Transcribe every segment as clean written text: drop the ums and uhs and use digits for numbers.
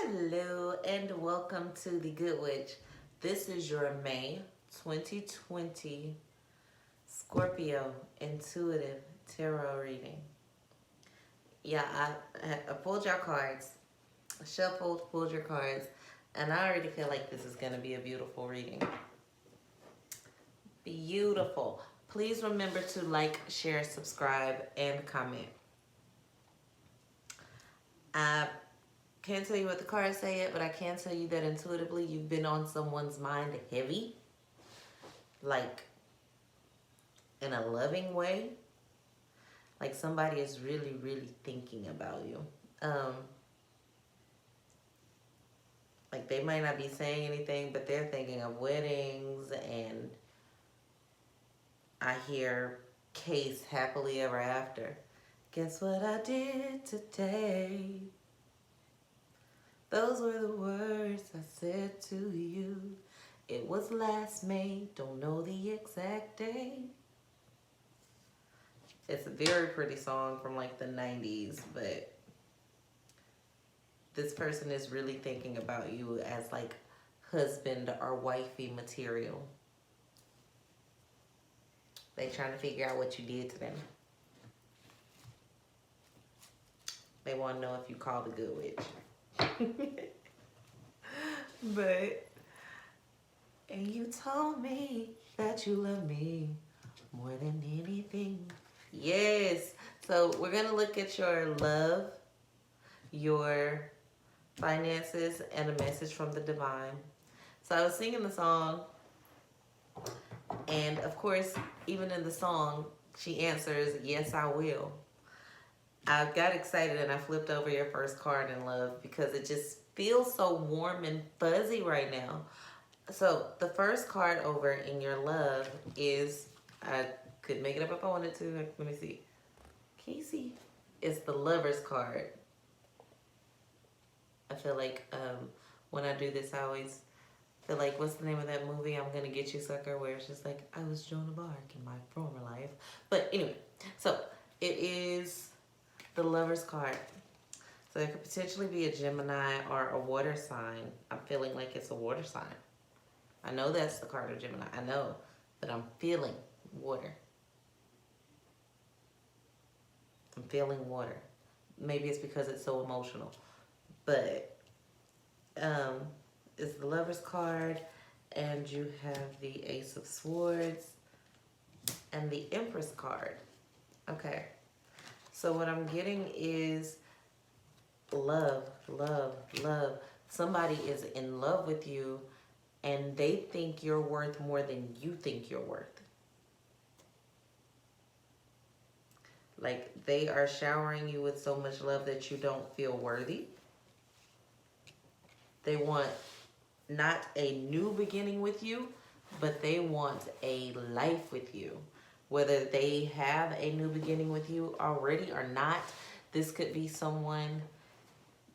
Hello and welcome to the Good Witch. This is your May 2020 Scorpio intuitive tarot reading. Yeah, I pulled your cards, shuffled, pulled your cards, and I already feel like this is going to be a beautiful reading. Beautiful. Please remember to like, share, subscribe, and comment. I can't tell you what the cards say yet, but I can tell you that intuitively you've been on someone's mind heavy, like in a loving way. Like somebody is really, really thinking about you. Like they might not be saying anything, but they're thinking of weddings, and I hear case happily ever after. Guess what I did today? Those were the words I said to you. It was last May, don't know the exact day. It's a very pretty song from like the 90s, but this person is really thinking about you as like husband or wifey material. They trying to figure out what you did to them. They want to know if you call the Good Witch. But, and you told me that you love me more than anything. Yes. So we're going to look at your love, your finances, and a message from the divine. So I was singing the song, and of course, even in the song, she answers, yes, I will. I got excited and I flipped over your first card in love because it just feels so warm and fuzzy right now. So the first card over in your love is, I could make it up if I wanted to. Let me see. Can you see? It's the Lover's card. I feel like when I do this, I always feel like, what's the name of that movie? I'm Gonna Get You, Sucker, where it's just like, I was Joan of Arc in my former life. But anyway, so it is the Lover's card. So it could potentially be a Gemini or a water sign. I'm feeling like it's a water sign. I know that's the card of Gemini. I know, but I'm feeling water. I'm feeling water. Maybe it's because it's so emotional. But it's the Lover's card, and you have the Ace of Swords and the Empress card. Okay. So what I'm getting is love, love, love. Somebody is in love with you, and they think you're worth more than you think you're worth. Like they are showering you with so much love that you don't feel worthy. They want not a new beginning with you, but they want a life with you. Whether they have a new beginning with you already or not, this could be someone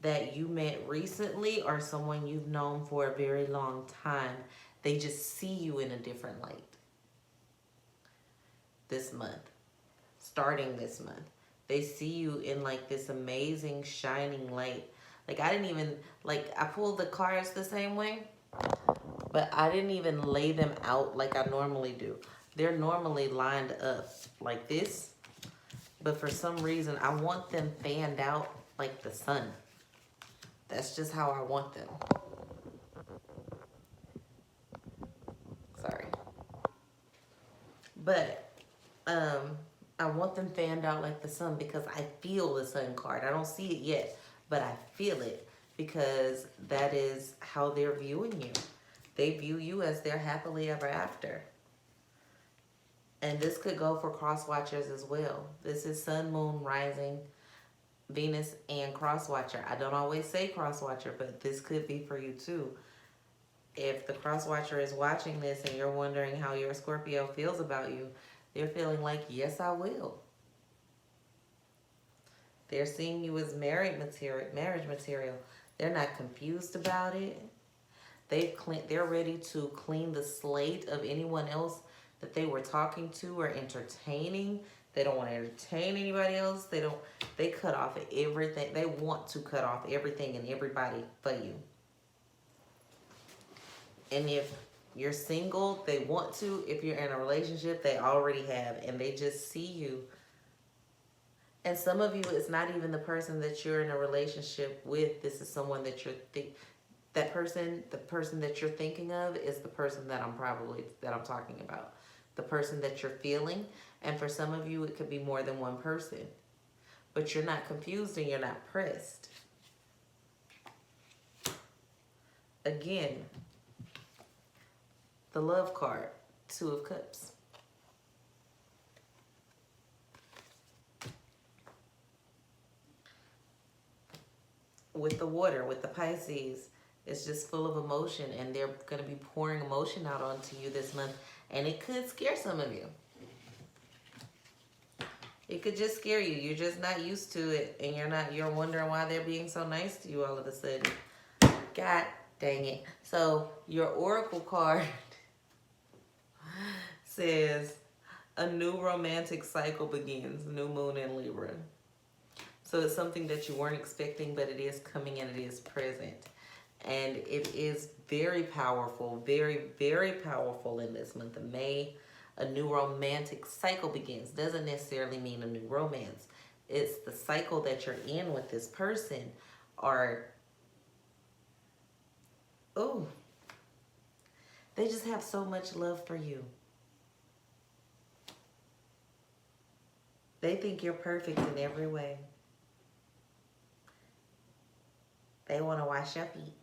that you met recently or someone you've known for a very long time. They just see you in a different light this month, starting this month. They see you in like this amazing shining light. Like I didn't even, like I pulled the cards the same way, but I didn't even lay them out like I normally do. They're normally lined up like this, but for some reason I want them fanned out like the sun. That's just how I want them. Sorry. But I want them fanned out like the sun because I feel the sun card. I don't see it yet, but I feel it because that is how they're viewing you. They view you as their happily ever after. And this could go for cross watchers as well. This is sun, moon, rising, Venus, and cross watcher. I don't always say cross watcher, but this could be for you too. If the cross watcher is watching this and you're wondering how your Scorpio feels about you, they're feeling like, yes, I will. They're seeing you as marriage material. They're not confused about it. They're ready to clean the slate of anyone else that they were talking to or entertaining They don't want to entertain anybody else. They cut off everything. They want to cut off everything and everybody for you. And if you're single, they want to. If you're in a relationship, they already have. And they just see you. And some of you, it's not even the person that you're in a relationship with. This is someone that the person that you're thinking of is the person that I'm talking about. The person that you're feeling. And for some of you, it could be more than one person. But you're not confused and you're not pressed. Again, the love card, 2 of Cups. With the water, with the Pisces, it's just full of emotion, and they're going to be pouring emotion out onto you this month, and it could scare some of you. It could just scare you. You're just not used to it, and you're wondering why they're being so nice to you all of a sudden. God dang it. So your oracle card says a new romantic cycle begins, new moon in Libra. So it's something that you weren't expecting, but it is coming and it is present. And it is very powerful, very, very powerful in this month of May. A new romantic cycle begins. Doesn't necessarily mean a new romance. It's the cycle that you're in with this person. They just have so much love for you. They think you're perfect in every way. They want to wash your feet.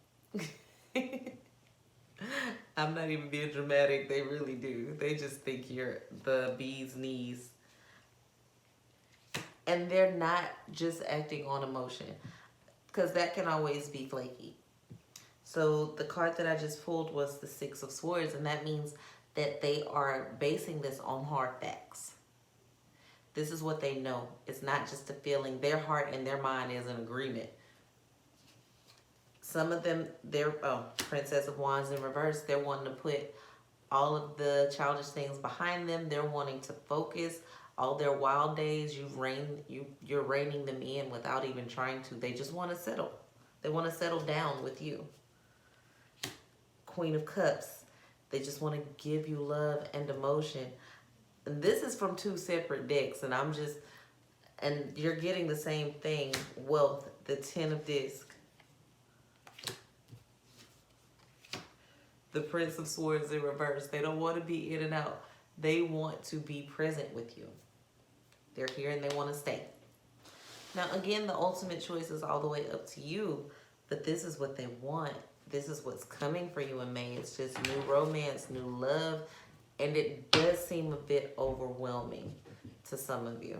I'm not even being dramatic. They really do. They just think you're the bee's knees. And they're not just acting on emotion, because that can always be flaky. So the card that I just pulled was the 6 of Swords, and that means that they are basing this on hard facts. This is what they know. It's not just a feeling. Their heart and their mind is in agreement. Some of them, Princess of Wands in reverse, they're wanting to put all of the childish things behind them. They're wanting to focus. All their wild days, you're reining them in without even trying to. They just want to settle. They want to settle down with you. Queen of Cups, they just want to give you love and emotion. And this is from 2 separate decks, and you're getting the same thing. Wealth, the 10 of Discs. The Prince of Swords in reverse. They don't want to be in and out. They want to be present with you. They're here and they want to stay. Now, again, the ultimate choice is all the way up to you. But this is what they want. This is what's coming for you in May. It's just new romance, new love. And it does seem a bit overwhelming to some of you.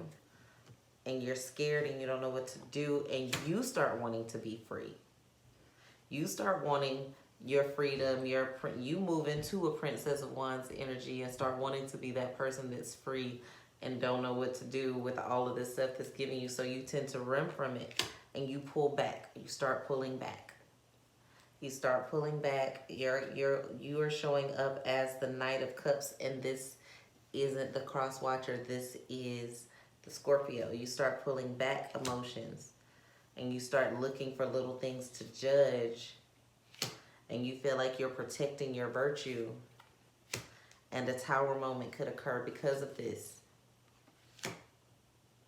And you're scared and you don't know what to do. And you start wanting to be free. You start wanting your freedom, you move into a Princess of Wands energy and start wanting to be that person that's free and don't know what to do with all of this stuff that's giving you. So you tend to run from it and you pull back. You start pulling back. You start pulling back. You are showing up as the Knight of Cups, and this isn't the Cross Watcher. This is the Scorpio. You start pulling back emotions and you start looking for little things to judge. And you feel like you're protecting your virtue. And a Tower moment could occur because of this.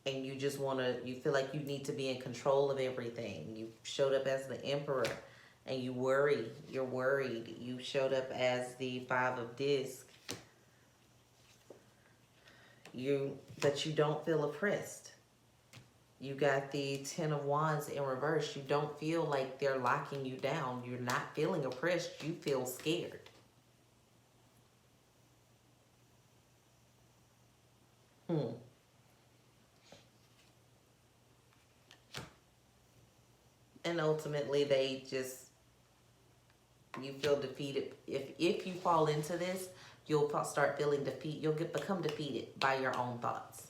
And you just you feel like you need to be in control of everything. You showed up as the Emperor and you worry. You're worried. You showed up as the 5 of Discs. But you don't feel oppressed. You got the 10 of Wands in reverse. You don't feel like they're locking you down. You're not feeling oppressed. You feel scared. And ultimately, you feel defeated. If you fall into this, you'll start feeling defeat. You'll become defeated by your own thoughts.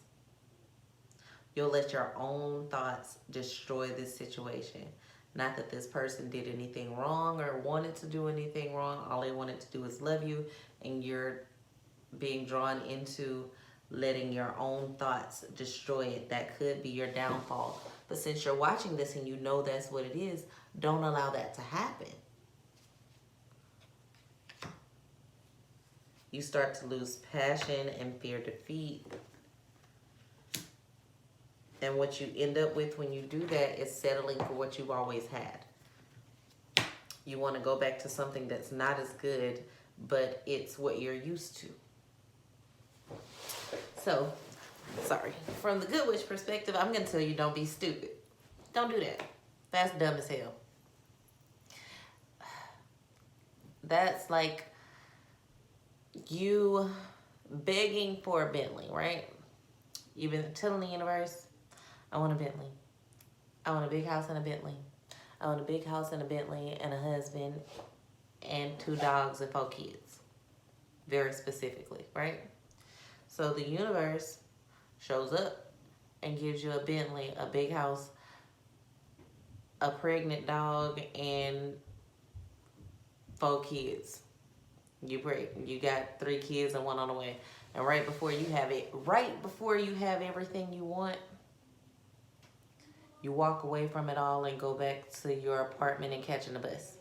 You'll let your own thoughts destroy this situation. Not that this person did anything wrong or wanted to do anything wrong. All they wanted to do is love you, and you're being drawn into letting your own thoughts destroy it. That could be your downfall. But since you're watching this and you know that's what it is, don't allow that to happen. You start to lose passion and fear defeat. And what you end up with when you do that is settling for what you've always had. You want to go back to something that's not as good, but it's what you're used to. So, sorry. From the Good Witch perspective, I'm going to tell you, don't be stupid. Don't do that. That's dumb as hell. That's like you begging for a Bentley, right? You've been telling the universe, I want a Bentley. I want a big house and a Bentley. I want a big house and a Bentley and a husband and 2 dogs and 4 kids. Very specifically, right? So the universe shows up and gives you a Bentley, a big house, a pregnant dog, and 4 kids. You got 3 kids and 1 on the way. And right before you have everything you want, you walk away from it all and go back to your apartment and catching the bus.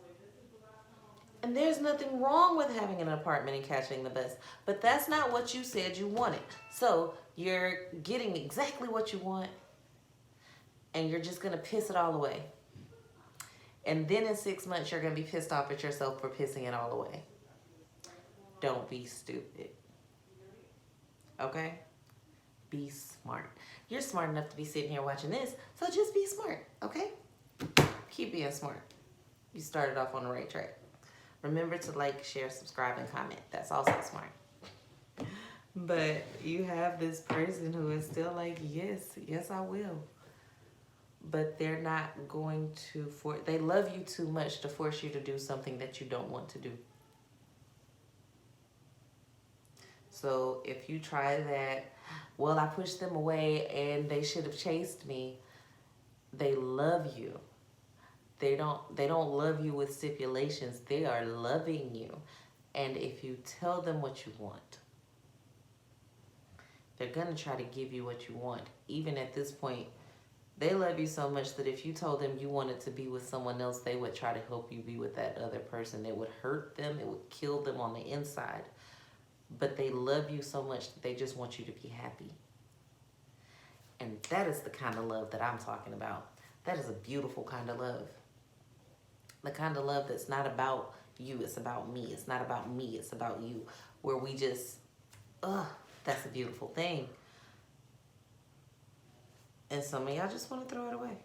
And there's nothing wrong with having an apartment and catching the bus, but that's not what you said you wanted. So you're getting exactly what you want, and you're just gonna piss it all away. And then in 6 months, you're gonna be pissed off at yourself for pissing it all away. Don't be stupid. Okay? Be smart. You're smart enough to be sitting here watching this, so just be smart, okay? Keep being smart. You started off on the right track. Remember to like, share, subscribe, and comment. That's also smart. But you have this person who is still like, yes, I will. But they're not going to they love you too much to force you to do something that you don't want to do. So if you try that, well, I pushed them away and they should have chased me. They love you. They don't love you with stipulations. They are loving you. And if you tell them what you want, they're going to try to give you what you want. Even at this point, they love you so much that if you told them you wanted to be with someone else, they would try to help you be with that other person. It would hurt them. It would kill them on the inside. But they love you so much that they just want you to be happy. And that is the kind of love that I'm talking about. That is a beautiful kind of love. The kind of love that's not about you, it's about me. It's not about me, it's about you. Where we just, that's a beautiful thing. And some of y'all just want to throw it away.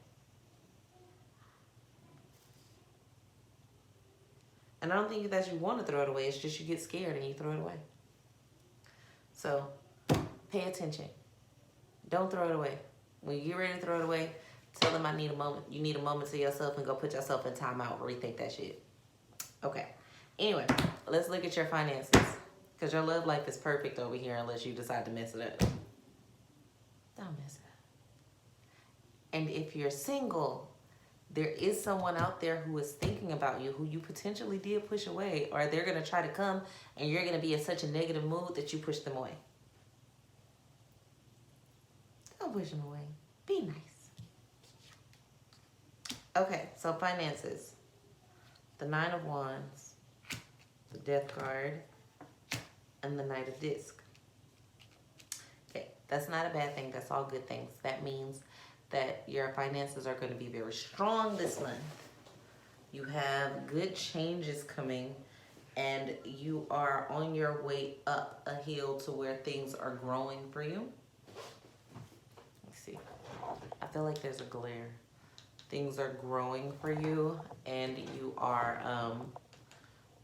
And I don't think that you want to throw it away. It's just you get scared and you throw it away. So pay attention. Don't throw it away. When you get ready to throw it away, tell them I need a moment. You need a moment to yourself and go put yourself in timeout. Rethink that shit. Okay. Anyway, let's look at your finances. Because your love life is perfect over here unless you decide to mess it up. Don't mess it up. And if you're single, there is someone out there who is thinking about you, who you potentially did push away, or they're going to try to come and you're going to be in such a negative mood that you push them away. Don't push them away. Be nice. Okay, so finances. The 9 of Wands, the Death card, and the Knight of Discs. Okay, that's not a bad thing. That's all good things. That means that your finances are going to be very strong this month. You have good changes coming, and you are on your way up a hill to where things are growing for you. Let's see. I feel like there's a glare. Things are growing for you, and you are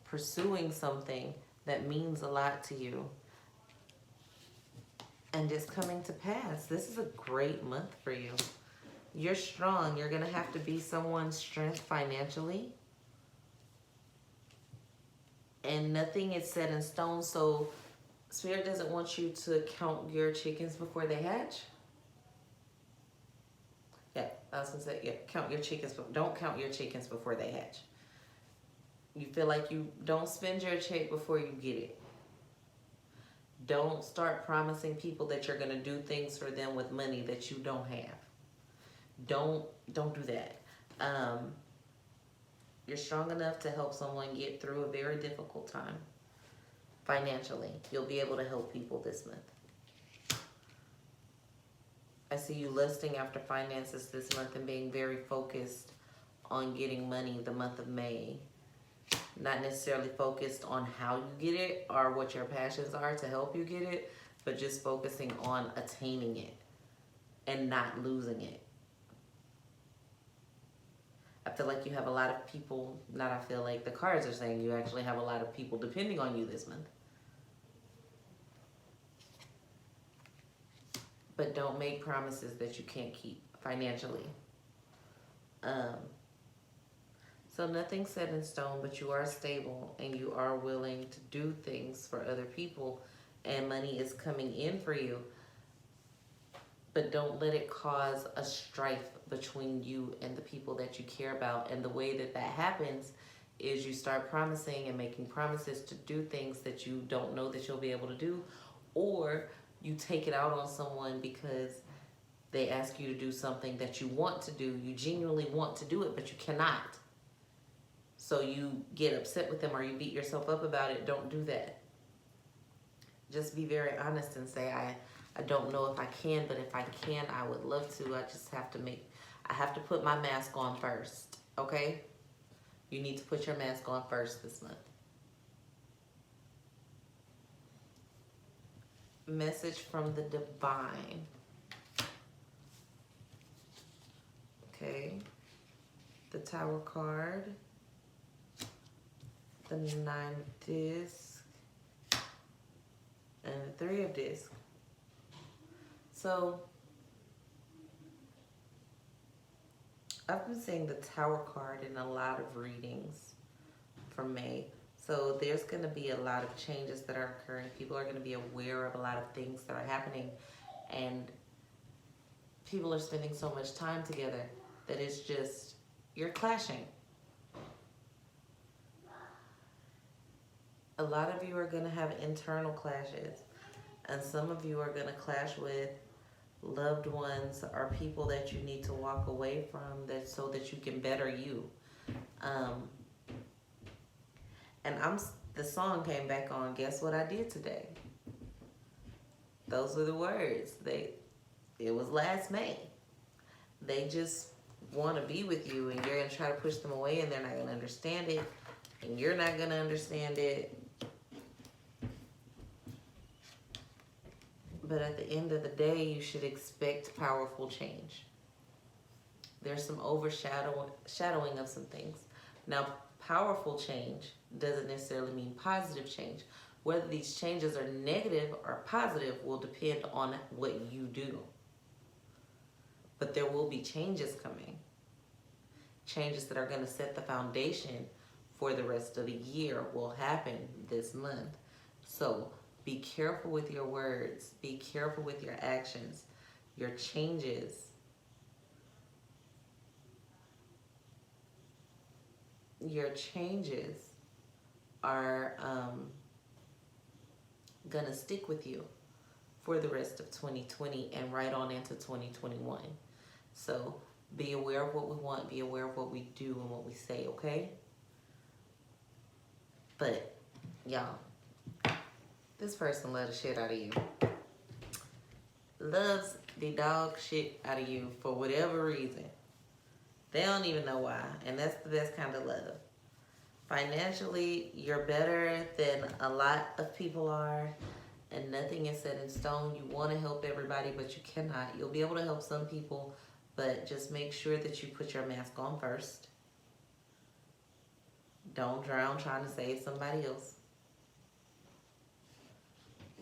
pursuing something that means a lot to you. And it's coming to pass. This is a great month for you. You're strong. You're going to have to be someone's strength financially. And nothing is set in stone. So Spirit doesn't want you to count your chickens before they hatch. Yeah, I was going to say, yeah, count your chickens. But don't count your chickens before they hatch. You feel like you don't spend your check before you get it. Don't start promising people that you're going to do things for them with money that you don't have. Don't do that. Um, you're strong enough to help someone get through a very difficult time financially. You'll be able to help people this month. I see you lusting after finances this month and being very focused on getting money the month of May. Not necessarily focused on how you get it or what your passions are to help you get it, but just focusing on attaining it and not losing it. I feel like you have a lot of people, not I feel like, the cards are saying you actually have a lot of people depending on you this month. But don't make promises that you can't keep financially. So nothing's set in stone, but you are stable and you are willing to do things for other people, and money is coming in for you. But don't let it cause a strife between you and the people that you care about. And the way that that happens is you start promising and making promises to do things that you don't know that you'll be able to do, or you take it out on someone because they ask you to do something that you want to do. You genuinely want to do it, but you cannot. So you get upset with them or you beat yourself up about it. Don't do that. Just be very honest and say, I don't know if I can, but if I can, I would love to. I have to put my mask on first, okay? You need to put your mask on first this month. Message from the divine. Okay. The Tower card. The 9 of discs. And the 3 of discs. So, I've been seeing the Tower card in a lot of readings for May. So there's going to be a lot of changes that are occurring. People are going to be aware of a lot of things that are happening. And people are spending so much time together that it's just, you're clashing. A lot of you are going to have internal clashes. And some of you are going to clash with loved ones or people that you need to walk away from so that you can better you. And the song came back on. Guess what I did today? Those were the words. It was last May. They just want to be with you, and you're going to try to push them away, and they're not going to understand it, and you're not going to understand it. But at the end of the day, you should expect powerful change. There's some overshadowing of some things. Now, powerful change doesn't necessarily mean positive change. Whether these changes are negative or positive will depend on what you do. But there will be changes coming. Changes that are going to set the foundation for the rest of the year will happen this month. So be careful with your words. Be careful with your actions, your changes. Your changes are going to stick with you for the rest of 2020 and right on into 2021. So be aware of what we want, be aware of what we do and what we say, okay? But, y'all, this person loves the shit out of you. Loves the dog shit out of you for whatever reason. They don't even know why, and that's the best kind of love. Financially, you're better than a lot of people are, and nothing is set in stone. You want to help everybody, but you cannot. You'll be able to help some people, but just make sure that you put your mask on first. Don't drown trying to save somebody else.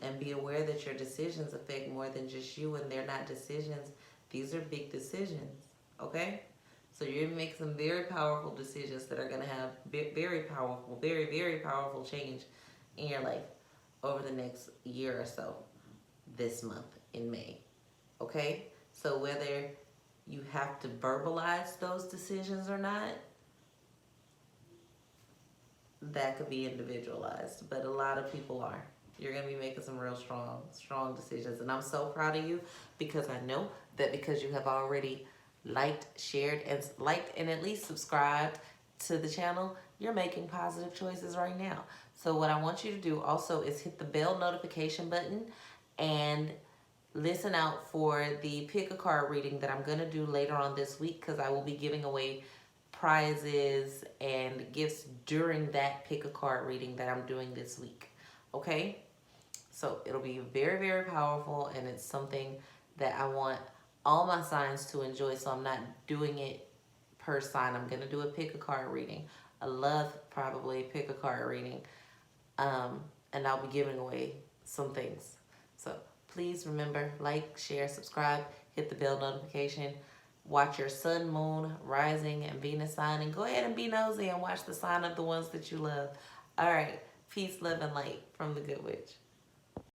And be aware that your decisions affect more than just you, and they're not decisions. These are big decisions, okay? So you're going to make some very powerful decisions that are going to have very powerful, very, very powerful change in your life over the next year or so, this month in May, okay? So whether you have to verbalize those decisions or not, that could be individualized, but a lot of people are. You're going to be making some real strong decisions. And I'm so proud of you because I know that because you have already liked, shared, and at least subscribed to the channel, you're making positive choices right now. So what I want you to do also is hit the bell notification button and listen out for the pick a card reading that I'm going to do later on this week, because I will be giving away prizes and gifts during that pick a card reading that I'm doing this week. Okay? So it'll be very, very powerful, and it's something that I want all my signs to enjoy. So I'm not doing it per sign. I'm going to do a pick a card reading. I love probably pick a card reading. And I'll be giving away some things. So please remember, like, share, subscribe, hit the bell notification, watch your sun, moon, rising, and Venus sign, and go ahead and be nosy and watch the sign of the ones that you love. All right. Peace, love, and light from the Good Witch.